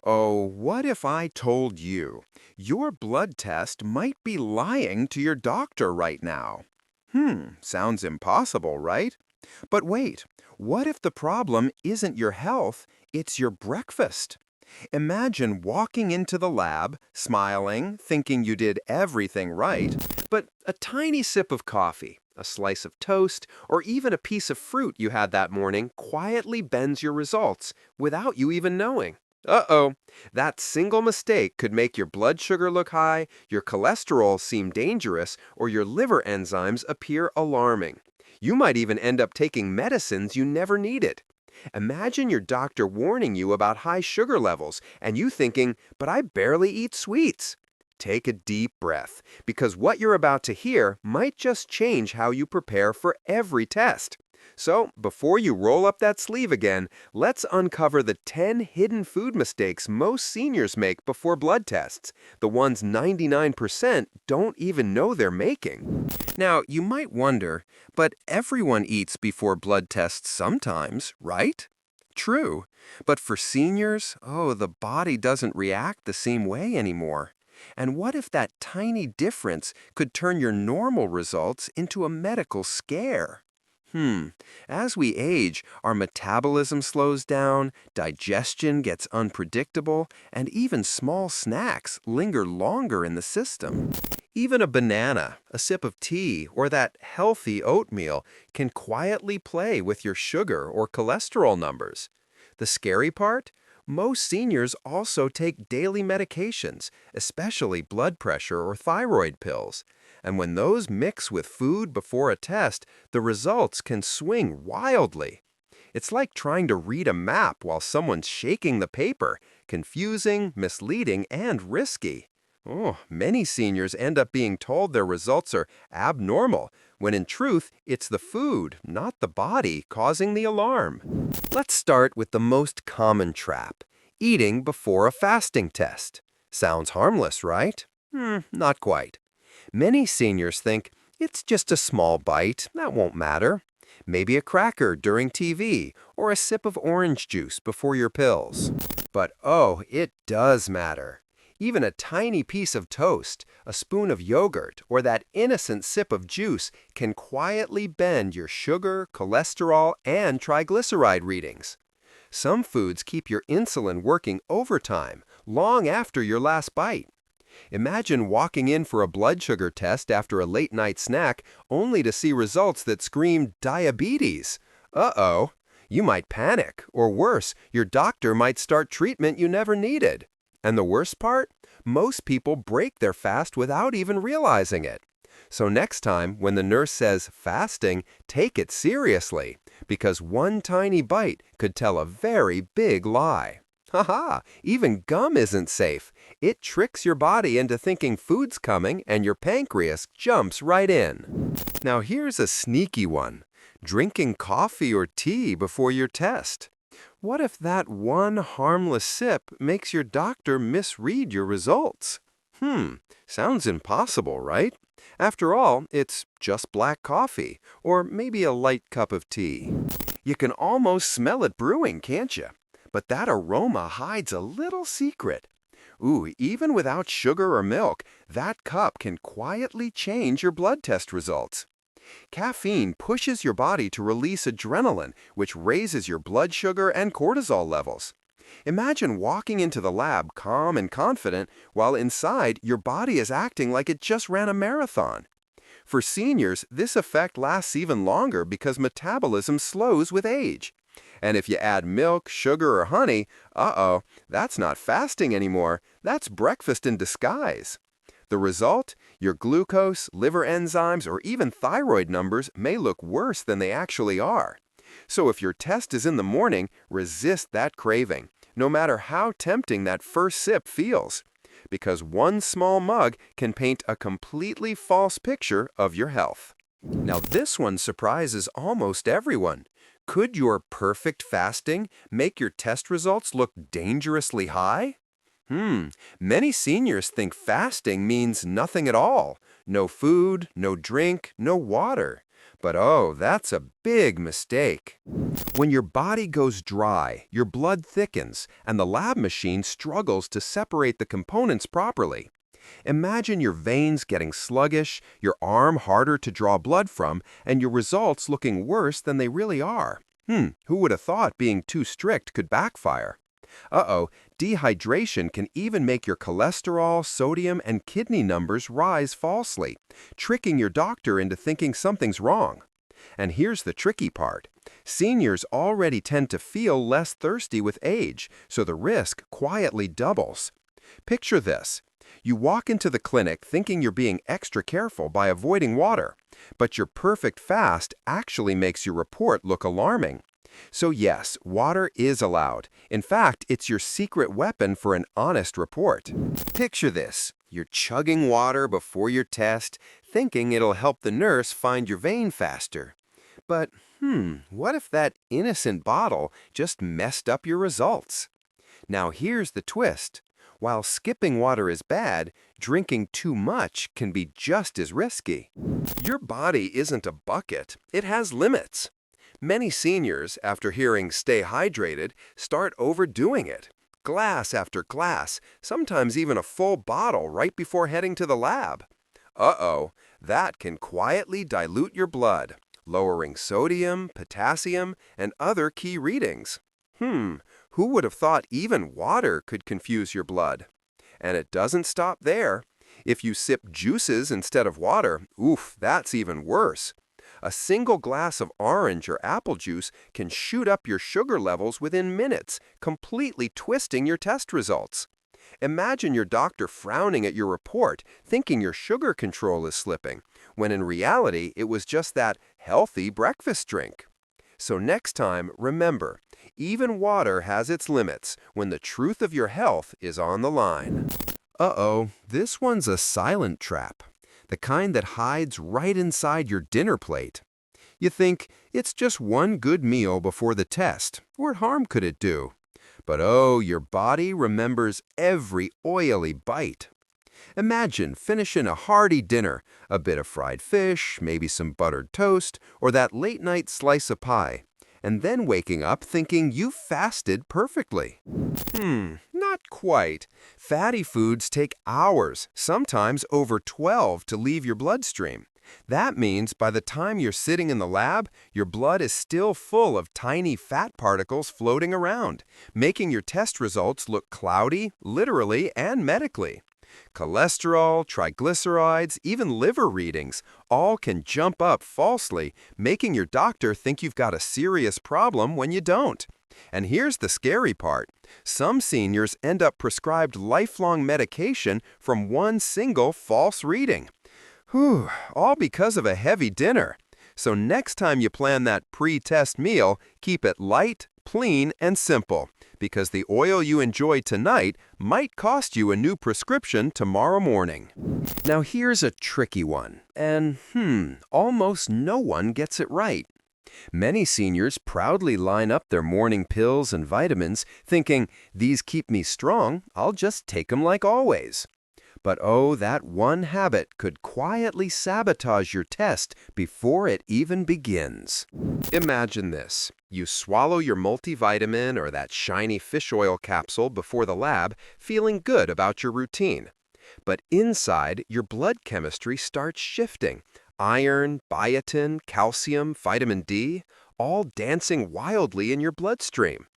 Oh, what if I told you your blood test might be lying to your doctor right now? Sounds impossible, right? But wait, what if the problem isn't your health, it's your breakfast? Imagine walking into the lab, smiling, thinking you did everything right, but a tiny sip of coffee, a slice of toast, or even a piece of fruit you had that morning quietly bends your results without you even knowing. Uh-oh, that single mistake could make your blood sugar look high, your cholesterol seem dangerous, or your liver enzymes appear alarming. You might even end up taking medicines you never needed. Imagine your doctor warning you about high sugar levels and you thinking, but I barely eat sweets. Take a deep breath, because what you're about to hear might just change how you prepare for every test. So, before you roll up that sleeve again, let's uncover the 10 hidden food mistakes most seniors make before blood tests, the ones 99% don't even know they're making. Now, you might wonder, but everyone eats before blood tests sometimes, right? True, but for seniors, the body doesn't react the same way anymore. And what if that tiny difference could turn your normal results into a medical scare? As we age, our metabolism slows down, digestion gets unpredictable, and even small snacks linger longer in the system. Even a banana, a sip of tea, or that healthy oatmeal can quietly play with your sugar or cholesterol numbers. The scary part? Most seniors also take daily medications, especially blood pressure or thyroid pills. And when those mix with food before a test, the results can swing wildly. It's like trying to read a map while someone's shaking the paper, confusing, misleading, and risky. Oh, many seniors end up being told their results are abnormal, when in truth, it's the food, not the body, causing the alarm. Let's start with the most common trap, eating before a fasting test. Sounds harmless, right? Not quite. Many seniors think, it's just a small bite, that won't matter. Maybe a cracker during TV, or a sip of orange juice before your pills. But oh, it does matter. Even a tiny piece of toast, a spoon of yogurt, or that innocent sip of juice can quietly bend your sugar, cholesterol, and triglyceride readings. Some foods keep your insulin working overtime, long after your last bite. Imagine walking in for a blood sugar test after a late night snack only to see results that scream diabetes. Uh-oh. You might panic, or worse, your doctor might start treatment you never needed. And the worst part? Most people break their fast without even realizing it. So next time, when the nurse says fasting, take it seriously, because one tiny bite could tell a very big lie. Haha, even gum isn't safe. It tricks your body into thinking food's coming and your pancreas jumps right in. Now here's a sneaky one. Drinking coffee or tea before your test. What if that one harmless sip makes your doctor misread your results? Sounds impossible, right? After all, it's just black coffee, or maybe a light cup of tea. You can almost smell it brewing, can't you? But that aroma hides a little secret. Ooh, even without sugar or milk, that cup can quietly change your blood test results. Caffeine pushes your body to release adrenaline, which raises your blood sugar and cortisol levels. Imagine walking into the lab calm and confident, while inside your body is acting like it just ran a marathon. For seniors, this effect lasts even longer because metabolism slows with age. And if you add milk, sugar, or honey, that's not fasting anymore. That's breakfast in disguise. The result? Your glucose, liver enzymes, or even thyroid numbers may look worse than they actually are. So if your test is in the morning, resist that craving, no matter how tempting that first sip feels. Because one small mug can paint a completely false picture of your health. Now this one surprises almost everyone. Could your perfect fasting make your test results look dangerously high? Many seniors think fasting means nothing at all. No food, no drink, no water. But oh, that's a big mistake. When your body goes dry, your blood thickens, and the lab machine struggles to separate the components properly. Imagine your veins getting sluggish, your arm harder to draw blood from, and your results looking worse than they really are. Who would have thought being too strict could backfire? Uh-oh, dehydration can even make your cholesterol, sodium, and kidney numbers rise falsely, tricking your doctor into thinking something's wrong. And here's the tricky part. Seniors already tend to feel less thirsty with age, so the risk quietly doubles. Picture this. You walk into the clinic thinking you're being extra careful by avoiding water, but your perfect fast actually makes your report look alarming. So yes, water is allowed. In fact, it's your secret weapon for an honest report. Picture this. You're chugging water before your test, thinking it'll help the nurse find your vein faster. But, what if that innocent bottle just messed up your results? Now here's the twist. While skipping water is bad, drinking too much can be just as risky. Your body isn't a bucket. It has limits. Many seniors, after hearing "stay hydrated," start overdoing it. Glass after glass, sometimes even a full bottle right before heading to the lab. Uh-oh, that can quietly dilute your blood, lowering sodium, potassium, and other key readings. Who would have thought even water could confuse your blood? And it doesn't stop there. If you sip juices instead of water, that's even worse. A single glass of orange or apple juice can shoot up your sugar levels within minutes, completely twisting your test results. Imagine your doctor frowning at your report, thinking your sugar control is slipping, when in reality it was just that healthy breakfast drink. So next time, remember, even water has its limits when the truth of your health is on the line. Uh-oh, this one's a silent trap. The kind that hides right inside your dinner plate. You think, it's just one good meal before the test. What harm could it do? But oh, your body remembers every oily bite. Imagine finishing a hearty dinner, a bit of fried fish, maybe some buttered toast, or that late-night slice of pie, and then waking up thinking you fasted perfectly. Not quite. Fatty foods take hours, sometimes over 12, to leave your bloodstream. That means by the time you're sitting in the lab, your blood is still full of tiny fat particles floating around, making your test results look cloudy, literally and medically. Cholesterol, triglycerides, even liver readings all can jump up falsely, making your doctor think you've got a serious problem when you don't. And here's the scary part. Some seniors end up prescribed lifelong medication from one single false reading. All because of a heavy dinner. So next time you plan that pre-test meal, keep it light, clean, and simple, because the oil you enjoy tonight might cost you a new prescription tomorrow morning. Now here's a tricky one, and almost no one gets it right. Many seniors proudly line up their morning pills and vitamins, thinking, these keep me strong, I'll just take them like always. But oh, that one habit could quietly sabotage your test before it even begins. Imagine this. You swallow your multivitamin or that shiny fish oil capsule before the lab, feeling good about your routine. But inside, your blood chemistry starts shifting. Iron, biotin, calcium, vitamin D, all dancing wildly in your bloodstream.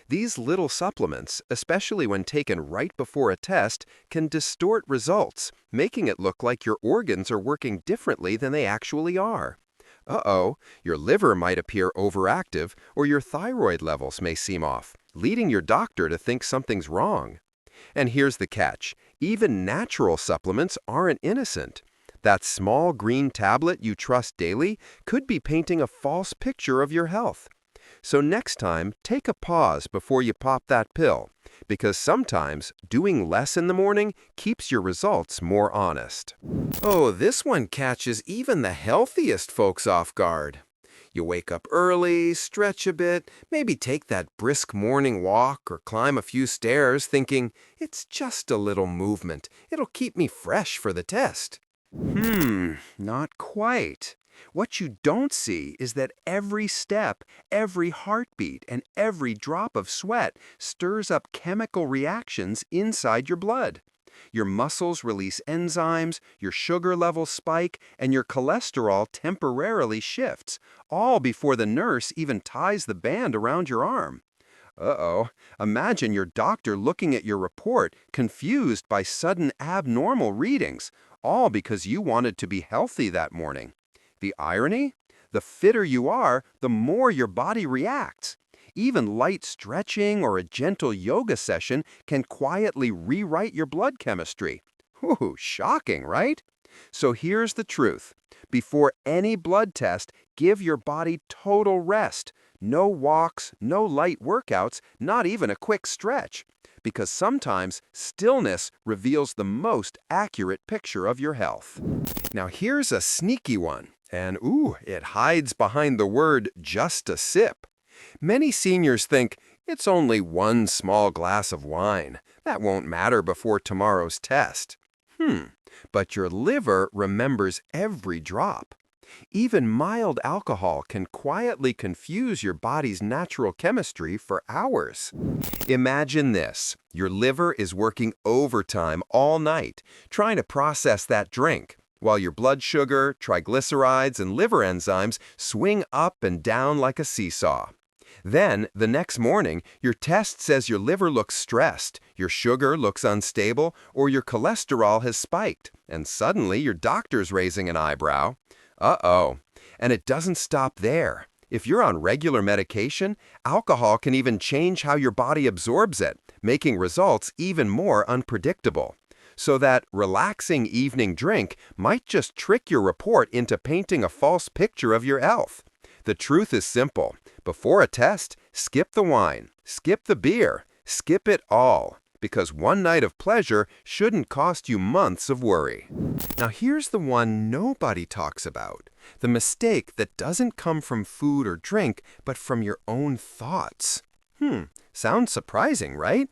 These little supplements, especially when taken right before a test, can distort results, making it look like your organs are working differently than they actually are. Uh-oh, your liver might appear overactive, or your thyroid levels may seem off, leading your doctor to think something's wrong. And here's the catch. Even natural supplements aren't innocent. That small green tablet you trust daily could be painting a false picture of your health. So next time, take a pause before you pop that pill, because sometimes doing less in the morning keeps your results more honest. Oh, this one catches even the healthiest folks off guard. You wake up early, stretch a bit, maybe take that brisk morning walk or climb a few stairs thinking, it's just a little movement, it'll keep me fresh for the test. Not quite. What you don't see is that every step, every heartbeat, and every drop of sweat stirs up chemical reactions inside your blood. Your muscles release enzymes, your sugar levels spike, and your cholesterol temporarily shifts, all before the nurse even ties the band around your arm. Uh-oh. Imagine your doctor looking at your report, confused by sudden abnormal readings, all because you wanted to be healthy that morning. The irony? The fitter you are, the more your body reacts. Even light stretching or a gentle yoga session can quietly rewrite your blood chemistry. Whew, shocking, right? So here's the truth. Before any blood test, give your body total rest. No walks, no light workouts, not even a quick stretch. Because sometimes stillness reveals the most accurate picture of your health. Now here's a sneaky one, and it hides behind the word just a sip. Many seniors think it's only one small glass of wine. That won't matter before tomorrow's test. But your liver remembers every drop. Even mild alcohol can quietly confuse your body's natural chemistry for hours. Imagine this. Your liver is working overtime all night, trying to process that drink, while your blood sugar, triglycerides, and liver enzymes swing up and down like a seesaw. Then, the next morning, your test says your liver looks stressed, your sugar looks unstable, or your cholesterol has spiked, and suddenly your doctor's raising an eyebrow. Uh-oh. And it doesn't stop there. If you're on regular medication, alcohol can even change how your body absorbs it, making results even more unpredictable. So that relaxing evening drink might just trick your report into painting a false picture of your health. The truth is simple. Before a test, skip the wine, skip the beer, skip it all, because one night of pleasure shouldn't cost you months of worry. Now here's the one nobody talks about, the mistake that doesn't come from food or drink, but from your own thoughts. Sounds surprising, right?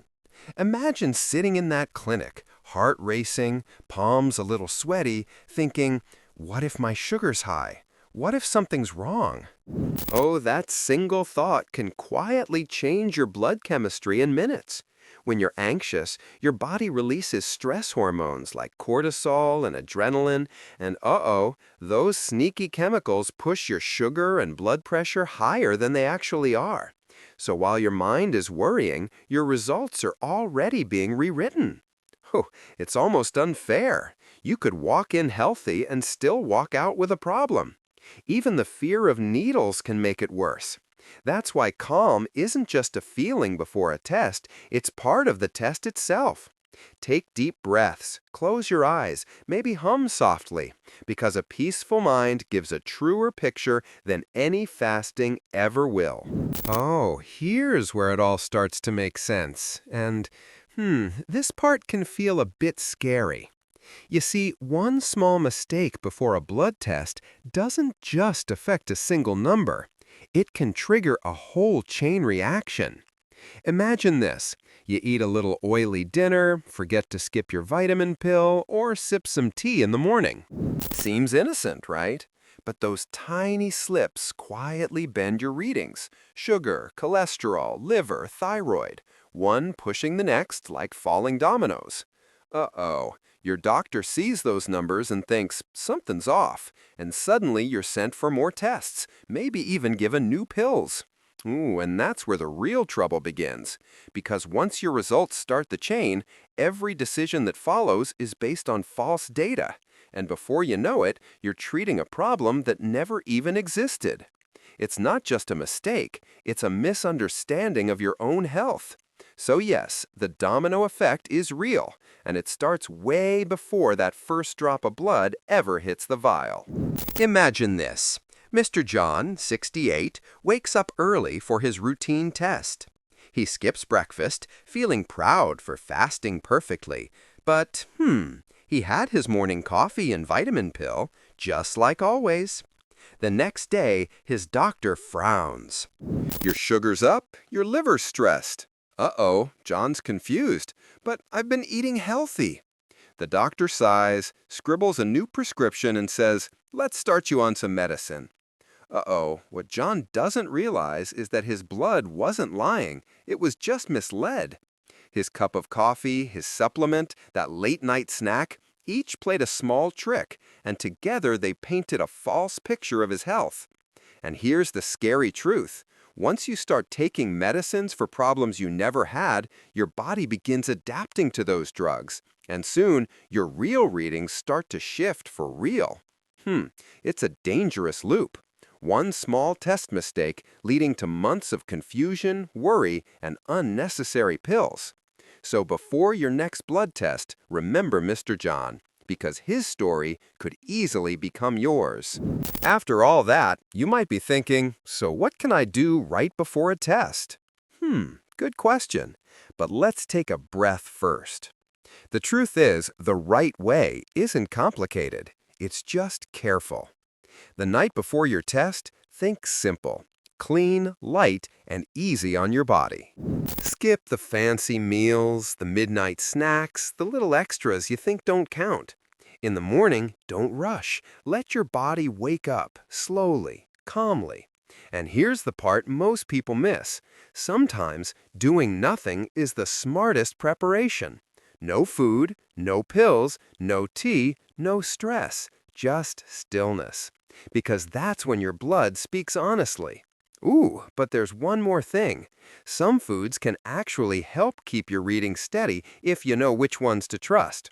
Imagine sitting in that clinic, heart racing, palms a little sweaty, thinking, what if my sugar's high? What if something's wrong? Oh, that single thought can quietly change your blood chemistry in minutes. When you're anxious, your body releases stress hormones like cortisol and adrenaline, and those sneaky chemicals push your sugar and blood pressure higher than they actually are. So while your mind is worrying, your results are already being rewritten. It's almost unfair. You could walk in healthy and still walk out with a problem. Even the fear of needles can make it worse. That's why calm isn't just a feeling before a test, it's part of the test itself. Take deep breaths, close your eyes, maybe hum softly, because a peaceful mind gives a truer picture than any fasting ever will. Oh, here's where it all starts to make sense. And, this part can feel a bit scary. You see, one small mistake before a blood test doesn't just affect a single number. It can trigger a whole chain reaction. Imagine this. You eat a little oily dinner, forget to skip your vitamin pill, or sip some tea in the morning. Seems innocent, right? But those tiny slips quietly bend your readings. Sugar, cholesterol, liver, thyroid. One pushing the next like falling dominoes. Uh-oh. Your doctor sees those numbers and thinks something's off, and suddenly you're sent for more tests, maybe even given new pills. And that's where the real trouble begins, because once your results start the chain, every decision that follows is based on false data, and before you know it, you're treating a problem that never even existed. It's not just a mistake, it's a misunderstanding of your own health. So yes, the domino effect is real, and it starts way before that first drop of blood ever hits the vial. Imagine this. Mr. John, 68, wakes up early for his routine test. He skips breakfast, feeling proud for fasting perfectly. But, he had his morning coffee and vitamin pill, just like always. The next day, his doctor frowns. Your sugar's up, your liver's stressed. Uh-oh, John's confused. But I've been eating healthy. The doctor sighs, scribbles a new prescription, and says, let's start you on some medicine. Uh-oh, what John doesn't realize is that his blood wasn't lying, it was just misled. His cup of coffee, his supplement, that late-night snack, each played a small trick, and together they painted a false picture of his health. And here's the scary truth. Once you start taking medicines for problems you never had, your body begins adapting to those drugs. And soon, your real readings start to shift for real. It's a dangerous loop. One small test mistake leading to months of confusion, worry, and unnecessary pills. So before your next blood test, remember Mr. John, because his story could easily become yours. After all that, you might be thinking, so what can I do right before a test? Good question. But let's take a breath first. The truth is, the right way isn't complicated. It's just careful. The night before your test, think simple. Clean, light, and easy on your body. Skip the fancy meals, the midnight snacks, the little extras you think don't count. In the morning, don't rush. Let your body wake up, slowly, calmly. And here's the part most people miss. Sometimes, doing nothing is the smartest preparation. No food, no pills, no tea, no stress, just stillness. Because that's when your blood speaks honestly. Ooh, but there's one more thing. Some foods can actually help keep your reading steady if you know which ones to trust.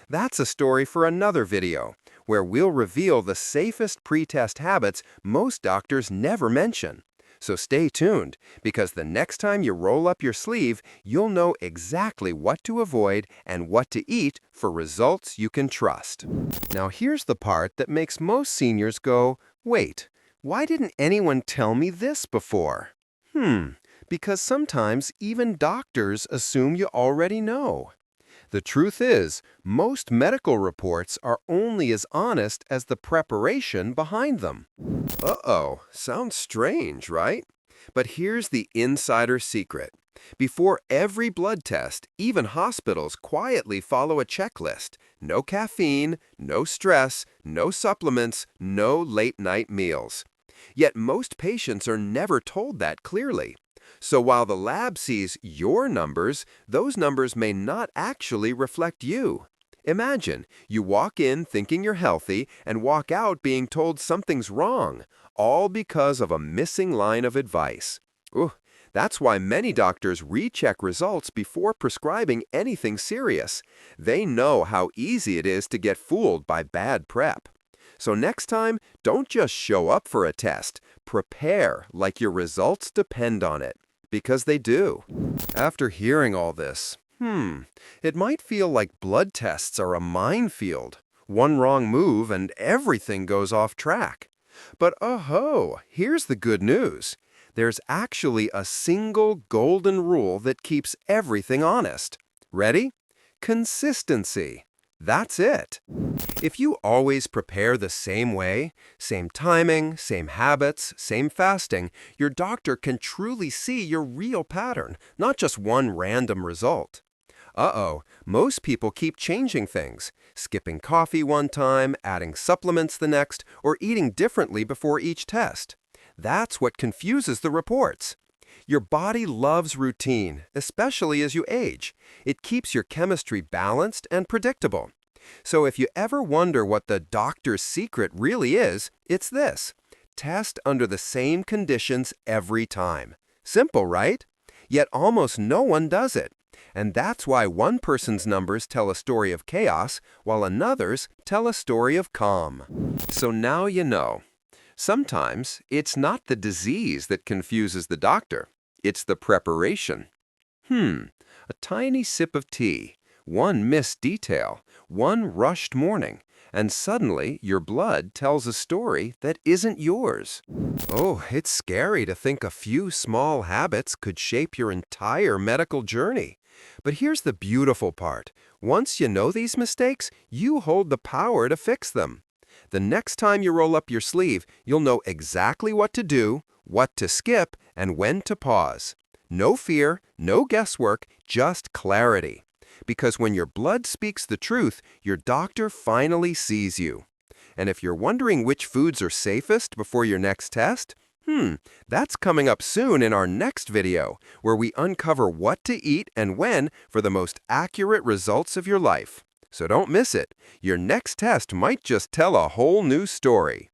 That's a story for another video, where we'll reveal the safest pre-test habits most doctors never mention. So stay tuned, because the next time you roll up your sleeve, you'll know exactly what to avoid and what to eat for results you can trust. Now here's the part that makes most seniors go, wait, why didn't anyone tell me this before? Because sometimes even doctors assume you already know. The truth is, most medical reports are only as honest as the preparation behind them. Uh-oh, sounds strange, right? But here's the insider secret. Before every blood test, even hospitals quietly follow a checklist. No caffeine, no stress, no supplements, no late-night meals. Yet most patients are never told that clearly. So while the lab sees your numbers, those numbers may not actually reflect you. Imagine, you walk in thinking you're healthy and walk out being told something's wrong, all because of a missing line of advice. That's why many doctors recheck results before prescribing anything serious. They know how easy it is to get fooled by bad prep. So next time, don't just show up for a test. Prepare like your results depend on it. Because they do. After hearing all this, it might feel like blood tests are a minefield. One wrong move and everything goes off track. But here's the good news. There's actually a single golden rule that keeps everything honest. Ready? Consistency. That's it. If you always prepare the same way, same timing, same habits, same fasting, your doctor can truly see your real pattern, not just one random result. Most people keep changing things, skipping coffee one time, adding supplements the next, or eating differently before each test. That's what confuses the reports. Your body loves routine, especially as you age. It keeps your chemistry balanced and predictable. So if you ever wonder what the doctor's secret really is, it's this. Test under the same conditions every time. Simple, right? Yet almost no one does it. And that's why one person's numbers tell a story of chaos, while another's tell a story of calm. So now you know. Sometimes it's not the disease that confuses the doctor. It's the preparation. A tiny sip of tea, one missed detail, one rushed morning, and suddenly your blood tells a story that isn't yours. It's scary to think a few small habits could shape your entire medical journey. But here's the beautiful part. Once you know these mistakes, you hold the power to fix them. The next time you roll up your sleeve, you'll know exactly what to do, what to skip, and when to pause. No fear, no guesswork, just clarity. Because when your blood speaks the truth, your doctor finally sees you. And if you're wondering which foods are safest before your next test, that's coming up soon in our next video, where we uncover what to eat and when for the most accurate results of your life. So don't miss it. Your next test might just tell a whole new story.